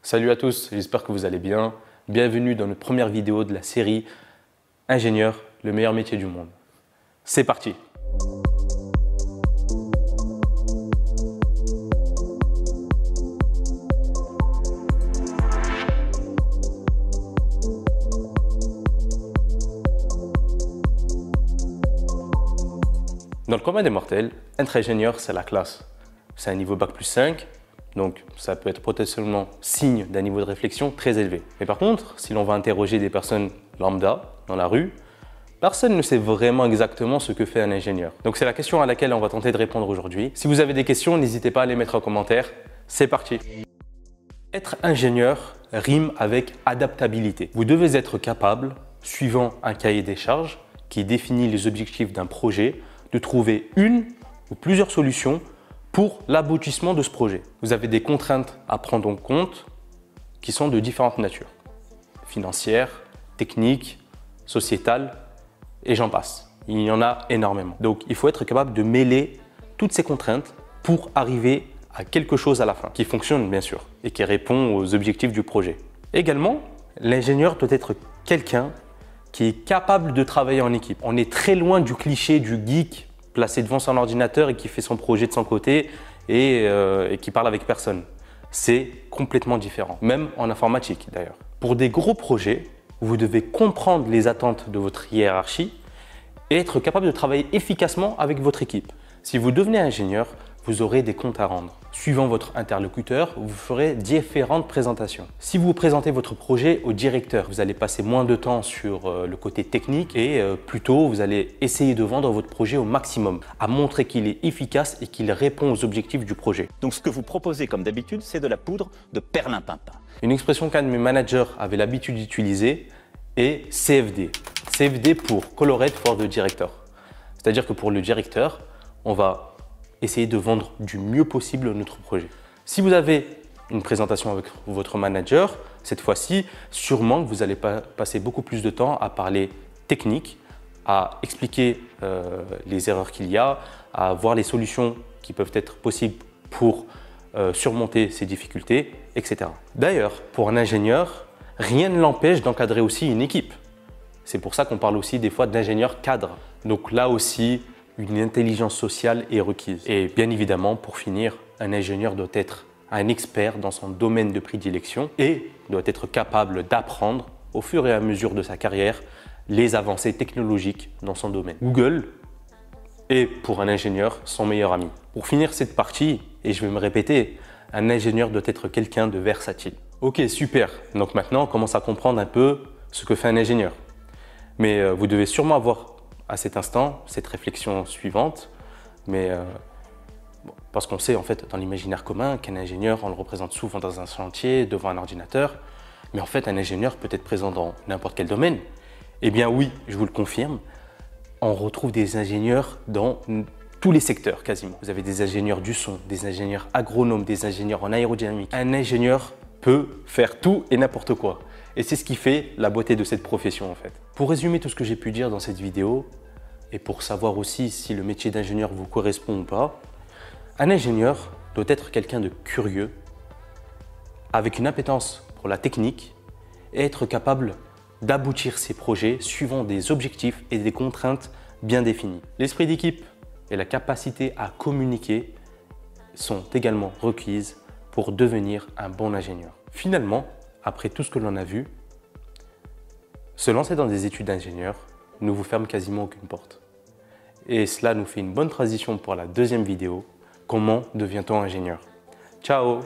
Salut à tous, j'espère que vous allez bien. Bienvenue dans notre première vidéo de la série Ingénieur, le meilleur métier du monde. C'est parti! Dans le commun des mortels, être ingénieur, c'est la classe. C'est un niveau Bac+5, donc ça peut être potentiellement signe d'un niveau de réflexion très élevé. Mais par contre, si l'on va interroger des personnes lambda dans la rue, personne ne sait vraiment exactement ce que fait un ingénieur. Donc c'est la question à laquelle on va tenter de répondre aujourd'hui. Si vous avez des questions, n'hésitez pas à les mettre en commentaire. C'est parti! Être ingénieur rime avec adaptabilité. Vous devez être capable, suivant un cahier des charges qui définit les objectifs d'un projet, de trouver une ou plusieurs solutions pour l'aboutissement de ce projet. Vous avez des contraintes à prendre en compte qui sont de différentes natures. Financières, techniques, sociétales et j'en passe. Il y en a énormément. Donc il faut être capable de mêler toutes ces contraintes pour arriver à quelque chose à la fin qui fonctionne bien sûr et qui répond aux objectifs du projet. Également, l'ingénieur doit être quelqu'un qui est capable de travailler en équipe. On est très loin du cliché du geek placé devant son ordinateur et qui fait son projet de son côté et qui parle avec personne. C'est complètement différent, même en informatique d'ailleurs. Pour des gros projets, vous devez comprendre les attentes de votre hiérarchie et être capable de travailler efficacement avec votre équipe. Si vous devenez ingénieur, vous aurez des comptes à rendre. Suivant votre interlocuteur, vous ferez différentes présentations. Si vous présentez votre projet au directeur, vous allez passer moins de temps sur le côté technique et plutôt vous allez essayer de vendre votre projet au maximum, à montrer qu'il est efficace et qu'il répond aux objectifs du projet. Donc ce que vous proposez comme d'habitude, c'est de la poudre de perlimpinpin. Une expression qu'un de mes managers avait l'habitude d'utiliser est CFD. CFD pour Colored for the Director. C'est-à-dire que pour le directeur, on va essayer de vendre du mieux possible notre projet. Si vous avez une présentation avec votre manager, cette fois-ci, sûrement que vous allez passer beaucoup plus de temps à parler technique, à expliquer les erreurs qu'il y a, à voir les solutions qui peuvent être possibles pour surmonter ces difficultés, etc. D'ailleurs, pour un ingénieur, rien ne l'empêche d'encadrer aussi une équipe. C'est pour ça qu'on parle aussi des fois d'ingénieur cadre. Donc là aussi, une intelligence sociale est requise. Et bien évidemment, pour finir, un ingénieur doit être un expert dans son domaine de prédilection et doit être capable d'apprendre au fur et à mesure de sa carrière les avancées technologiques dans son domaine. Google est pour un ingénieur son meilleur ami. Pour finir cette partie, et je vais me répéter, un ingénieur doit être quelqu'un de versatile. Ok, super. Donc maintenant, on commence à comprendre un peu ce que fait un ingénieur. Mais vous devez sûrement avoir à cet instant, cette réflexion suivante, mais parce qu'on sait en fait dans l'imaginaire commun qu'un ingénieur, on le représente souvent dans un chantier, devant un ordinateur, mais en fait un ingénieur peut être présent dans n'importe quel domaine. Eh bien oui, je vous le confirme, on retrouve des ingénieurs dans tous les secteurs quasiment. Vous avez des ingénieurs du son, des ingénieurs agronomes, des ingénieurs en aérodynamique. Un ingénieur peut faire tout et n'importe quoi. Et c'est ce qui fait la beauté de cette profession en fait. Pour résumer tout ce que j'ai pu dire dans cette vidéo, et pour savoir aussi si le métier d'ingénieur vous correspond ou pas, un ingénieur doit être quelqu'un de curieux, avec une appétence pour la technique et être capable d'aboutir ses projets suivant des objectifs et des contraintes bien définies. L'esprit d'équipe et la capacité à communiquer sont également requises pour devenir un bon ingénieur. Finalement, après tout ce que l'on a vu, se lancer dans des études d'ingénieur ne vous ferme quasiment aucune porte. Et cela nous fait une bonne transition pour la deuxième vidéo. Comment devient-on ingénieur? Ciao!